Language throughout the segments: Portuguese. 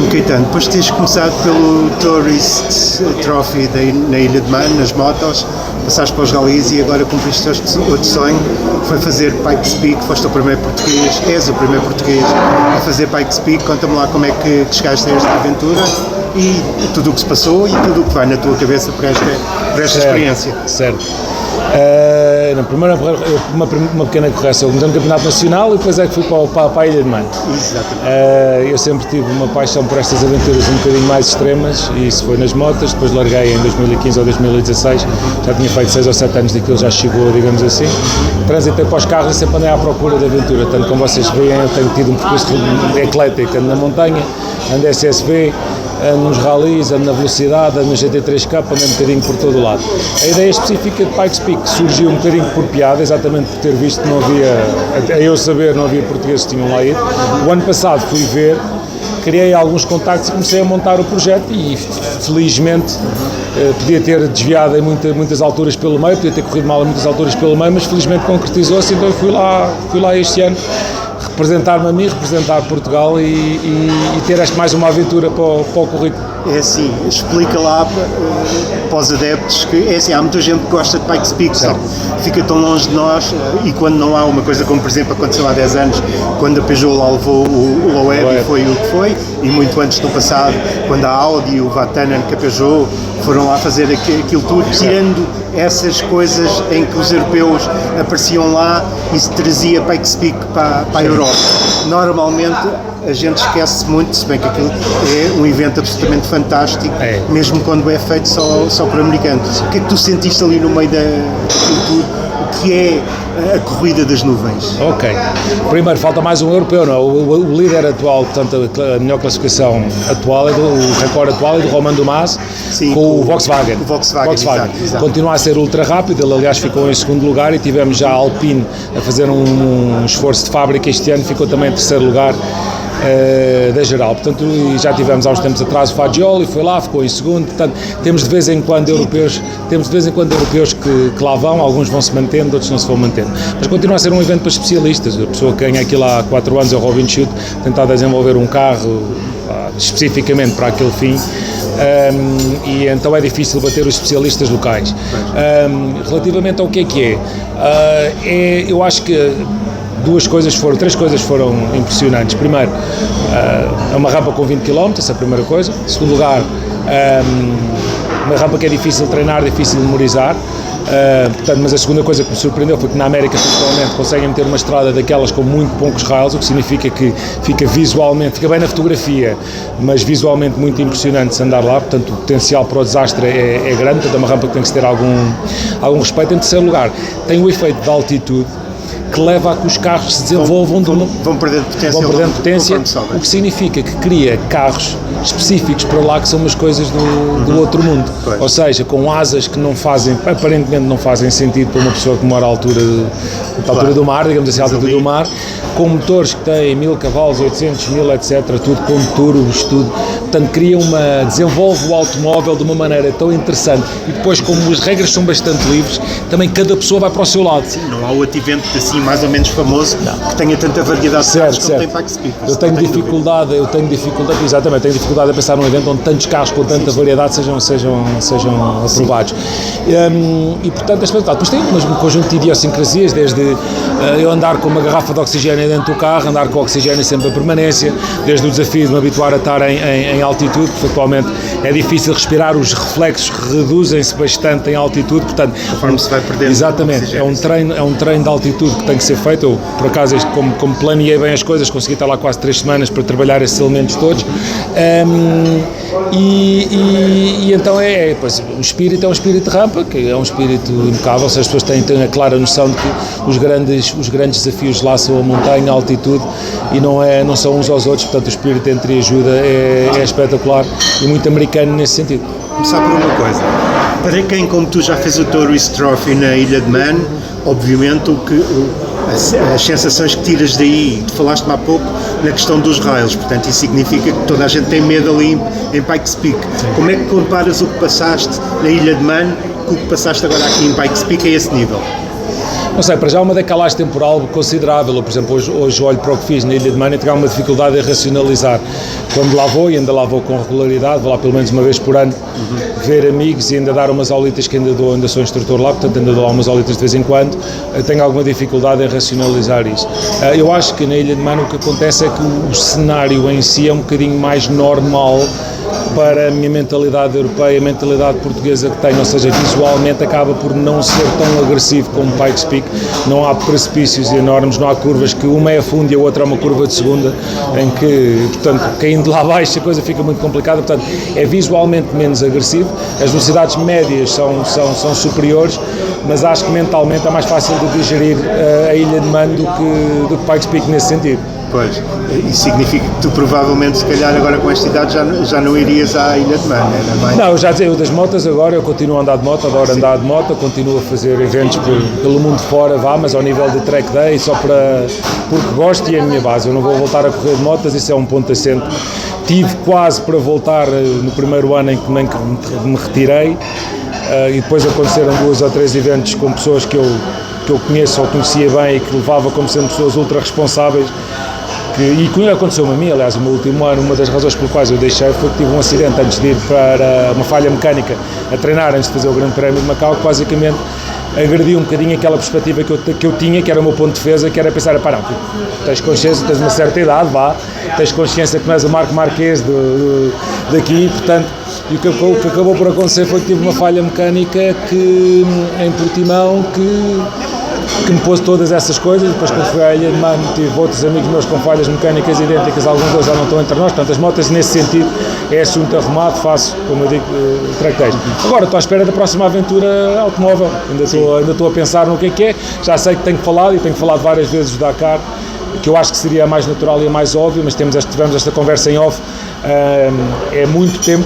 Caetano, depois de teres começado pelo Tourist Trophy na Ilha de Man, nas motos, passaste para os rallies e agora cumpriste outro sonho, foi fazer Pikes Peak, foste o primeiro português, és o primeiro português a fazer Pikes Peak. Conta-me lá como é que chegaste a esta aventura e tudo o que se passou e tudo o que vai na tua cabeça por esta experiência. Certo. Primeiro uma pequena correção. Eu comecei no Campeonato Nacional e depois é que fui para a Ilha de Man. Exatamente. Eu sempre tive uma paixão por estas aventuras um bocadinho mais extremas e isso foi nas motas. Depois larguei em 2015 ou 2016. Já tinha feito 6 ou 7 anos daquilo, já chegou, digamos assim. Transitei para os carros e sempre andei à procura de aventura. Tanto como vocês veem, eu tenho tido um percurso eclético. Ando na montanha, ando SSV, ando nos rallies, ando na velocidade, ando no GT3 Cup, ando um bocadinho por todo o lado. A ideia específica de Pikes Peak surgiu um bocadinho por piada, exatamente por ter visto que não havia, a eu saber, não havia portugueses que tinham lá ido. O ano passado fui ver, criei alguns contactos e comecei a montar o projeto e felizmente podia ter desviado em muitas alturas pelo meio, podia ter corrido mal em muitas alturas pelo meio, mas felizmente concretizou-se, então eu fui lá este ano representar-me a mim, representar Portugal e ter mais uma aventura para o currículo. É assim, explica lá para os adeptos que é assim, há muita gente que gosta de Pikes Peak, só fica tão longe de nós e quando não há uma coisa como por exemplo aconteceu há 10 anos, quando a Peugeot lá levou o Loeb e foi o que foi, e muito antes no passado, quando a Audi e o Vatanen que a Peugeot foram lá fazer aquilo tudo, tirando essas coisas em que os europeus apareciam lá e se trazia Pikes Peak para a Europa. Normalmente a gente esquece muito, se bem que aquilo é um evento absolutamente fantástico, mesmo quando é feito só por americanos. O que é que tu sentiste ali no meio daquilo tudo? O que é a corrida das nuvens? Ok. Primeiro, falta mais um europeu, não é? O líder atual, portanto, a melhor classificação atual, o recorde atual é do Romain Dumas, sim, com o Volkswagen. Exato. Continua a ser ultra rápido, ele aliás ficou em segundo lugar e tivemos já a Alpine a fazer um esforço de fábrica este ano, ficou também em terceiro lugar. Da geral, portanto, já tivemos há uns tempos atrás o Fagioli, foi lá, ficou em segundo, portanto, temos de vez em quando europeus que lá vão, alguns vão se mantendo, outros não se vão mantendo, mas continua a ser um evento para especialistas. A pessoa que ganha aquilo há 4 anos é o Robin Schultz, tentar desenvolver um carro especificamente para aquele fim. E então é difícil bater os especialistas locais. Relativamente ao que é, eu acho que três coisas foram impressionantes. Primeiro, é uma rampa com 20 km, essa é a primeira coisa. Em segundo lugar, uma rampa que é difícil de treinar, difícil de memorizar. Portanto, mas a segunda coisa que me surpreendeu foi que na América, principalmente, conseguem ter uma estrada daquelas com muito poucos rails, o que significa que fica bem na fotografia, mas visualmente muito impressionante se andar lá. Portanto, o potencial para o desastre é grande, portanto é uma rampa que tem que ter algum respeito. Em terceiro lugar, tem o efeito de altitude, que leva a que os carros se desenvolvam vão perdendo potência, o que significa que cria carros específicos para lá que são umas coisas do outro mundo, ou seja, com asas que aparentemente não fazem sentido para uma pessoa que mora à altura do mar, digamos assim, à altitude do mar, com motores que têm 1000 cavalos, 800, 1000, etc, tudo com turbos, tudo, portanto desenvolve o automóvel de uma maneira tão interessante e depois, como as regras são bastante livres, também cada pessoa vai para o seu lado. Sim, não há outro evento assim mais ou menos famoso que tenha tanta variedade de carros como tem Pikes Peak. Eu tenho dificuldade a pensar num evento onde tantos carros com tanta variedade sejam aprovados. E portanto, depois tem um conjunto de idiosincrasias, desde eu andar com uma garrafa de oxigênio dentro do carro, andar com oxigênio sempre a permanência, desde o desafio de me habituar a estar em altitude, porque atualmente é difícil respirar, os reflexos reduzem-se bastante em altitude, portanto, conforme se vai perdendo. Exatamente, é um treino de altitude que tem que ser feito. Eu, por acaso, como planeei bem as coisas, consegui estar lá quase 3 semanas para trabalhar esses elementos todos. E então pois, o espírito é um espírito de rampa, que é um espírito impecável. Se as pessoas têm a clara noção de que os grandes desafios lá são a montanha, a altitude, e não são uns aos outros, portanto o espírito entre e ajuda é espetacular e muito americano nesse sentido. Começar por uma coisa, para quem como tu já fez o Tourist Trophy na Ilha de Man, obviamente as sensações que tiras daí, tu falaste-me há pouco na questão dos rails, portanto isso significa que toda a gente tem medo ali em Pikes Peak. Sim. Como é que comparas o que passaste na Ilha de Man com o que passaste agora aqui em Pikes Peak a esse nível? Não sei, para já uma decalagem temporal considerável. Eu, por exemplo, hoje olho para o que fiz na Ilha de Man e tenho uma dificuldade em racionalizar. Quando lá vou, e ainda lá vou com regularidade, vou lá pelo menos uma vez por ano, ver amigos e ainda dar umas aulitas que ainda sou instrutor lá, portanto ainda dou lá umas aulitas de vez em quando, tenho alguma dificuldade em racionalizar isso. Eu acho que na Ilha de Man o que acontece é que o cenário em si é um bocadinho mais normal para a minha mentalidade europeia, a mentalidade portuguesa que tenho, ou seja, visualmente acaba por não ser tão agressivo como Pikes Peak, não há precipícios enormes, não há curvas que uma é a fundo e a outra é uma curva de segunda, em que, portanto, caindo lá abaixo a coisa fica muito complicada, portanto, é visualmente menos agressivo, as velocidades médias são superiores, mas acho que mentalmente é mais fácil de digerir a Ilha de Man do que Pikes Peak nesse sentido. Pois, isso significa que tu provavelmente, se calhar agora com esta idade, já não irias à Ilha de Man, né? Não, eu já dizia, eu das motas agora, eu continuo a andar de moto, adoro andar de moto, continuo a fazer eventos pelo mundo fora, mas ao nível de track day, porque gosto e é a minha base, eu não vou voltar a correr de motas, isso é um ponto assente. Tive quase para voltar no primeiro ano em que me retirei, e depois aconteceram 2 ou 3 eventos com pessoas que eu conheço ou conhecia bem e que levava como sendo pessoas ultra responsáveis. E quando aconteceu-me a mim, aliás, o meu último ano, uma das razões pelas quais eu deixei foi que tive um acidente antes de ir para uma falha mecânica a treinar antes de fazer o Grande Prémio de Macau, que basicamente agrediu um bocadinho aquela perspectiva que eu tinha, que era o meu ponto de defesa, que era pensar, não, tens consciência, tens uma certa idade, tens consciência que não és o Marco Marquês daqui, portanto, e o que acabou por acontecer foi que tive uma falha mecânica em Portimão que me pôs todas essas coisas. Depois, quando fui à Ilha de Man, tive outros amigos meus com falhas mecânicas idênticas, alguns deles já não estão entre nós, portanto as motas nesse sentido é assunto arrumado, faço, como eu digo, track days. Agora estou à espera da próxima aventura automóvel, ainda estou a pensar no que é, já sei que tenho falado várias vezes do Dakar, que eu acho que seria a mais natural e a mais óbvio, mas tivemos esta conversa em off, é muito tempo.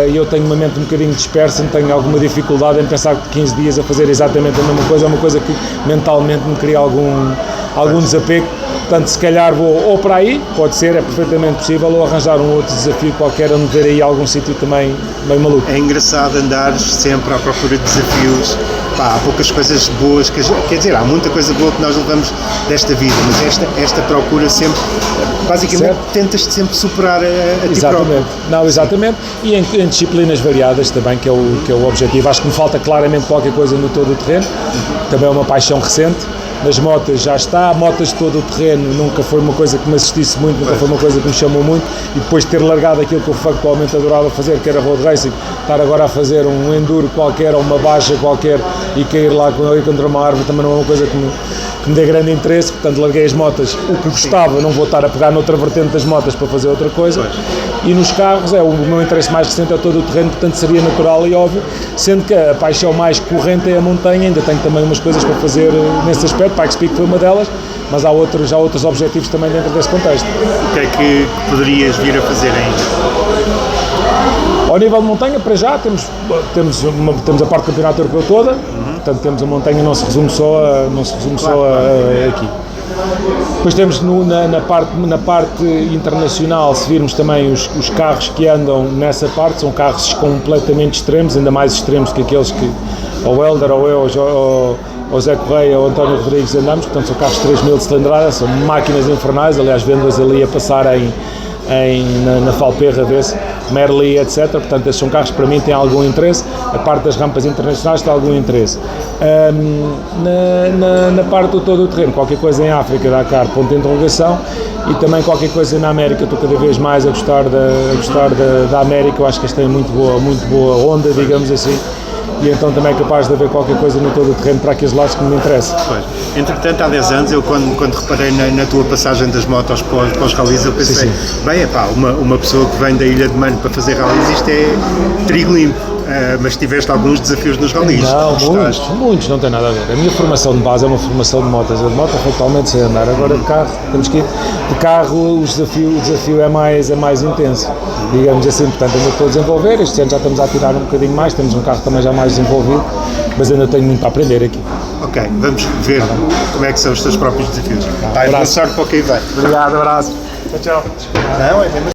E eu tenho uma mente um bocadinho dispersa, tenho alguma dificuldade em pensar que 15 dias a fazer exatamente a mesma coisa, é uma coisa que mentalmente me cria algum desapego, portanto se calhar vou ou para aí, pode ser, é perfeitamente possível, ou arranjar um outro desafio qualquer onde ver aí algum sítio também meio maluco. É engraçado andares sempre à procura de desafios, há poucas coisas boas, quer dizer, há muita coisa boa que nós levamos desta vida, mas esta procura sempre, basicamente tentas-te sempre superar a ti próprio. Não, exatamente, e em disciplinas variadas também, que é o objetivo. Acho que me falta claramente qualquer coisa no todo o terreno, também é uma paixão recente. Nas motas já está, motas de todo o terreno nunca foi uma coisa que me assistisse muito, nunca foi uma coisa que me chamou muito, e depois de ter largado aquilo que eu factualmente adorava fazer, que era road racing, estar agora a fazer um enduro qualquer ou uma baixa qualquer e cair lá contra uma árvore também não é uma coisa que me dê grande interesse, portanto larguei as motas, o que gostava, não vou estar a pegar noutra vertente das motas para fazer outra coisa. E nos carros, o meu interesse mais recente é todo o terreno, portanto seria natural e óbvio, sendo que a paixão mais corrente é a montanha, ainda tenho também umas coisas para fazer nesse aspecto, Pikes Peak foi uma delas, mas há outros objetivos também dentro desse contexto. O que é que poderias vir a fazer ainda? Ao nível de montanha, para já, temos a parte do campeonato europeu toda, portanto temos a montanha, não se resume só aqui. Depois temos na parte internacional, se virmos também os carros que andam nessa parte, são carros completamente extremos, ainda mais extremos que aqueles que ou Helder, ou eu, ou Zé Correia, ou António Rodrigues andamos, portanto são carros de 3.000 de cilindrada, são máquinas infernais, aliás vendo-as ali a passar na Falperra desse, Merli, etc. Portanto, esses são carros que para mim têm algum interesse. A parte das rampas internacionais tem algum interesse. Na parte do todo o terreno, qualquer coisa em África, Dakar, ponto de interrogação, e também qualquer coisa na América. Estou cada vez mais a gostar da América. Eu acho que esta tem muito boa onda, digamos assim. E então também é capaz de haver qualquer coisa no todo o terreno para aqueles lados que me interessa. Pois. Entretanto, há 10 anos, eu quando reparei na tua passagem das motos para os rallies, eu pensei, uma pessoa que vem da Ilha de Man para fazer rallies, isto é trigo limpo. Mas tiveste alguns desafios nos rallies? Não, muitos, não tem nada a ver. A minha formação de base é uma formação de motas. A de moto totalmente sei andar. Agora de carro, temos que ir. De carro o desafio é mais intenso, digamos assim. Portanto, ainda estou a desenvolver. Este ano já estamos a tirar um bocadinho mais. Temos um carro também já mais desenvolvido, mas ainda tenho muito para aprender aqui. Ok, vamos ver como é que são os teus próprios desafios. Boa sorte para o que aí vai. Obrigado, abraço. Tchau. Não, é mesmo.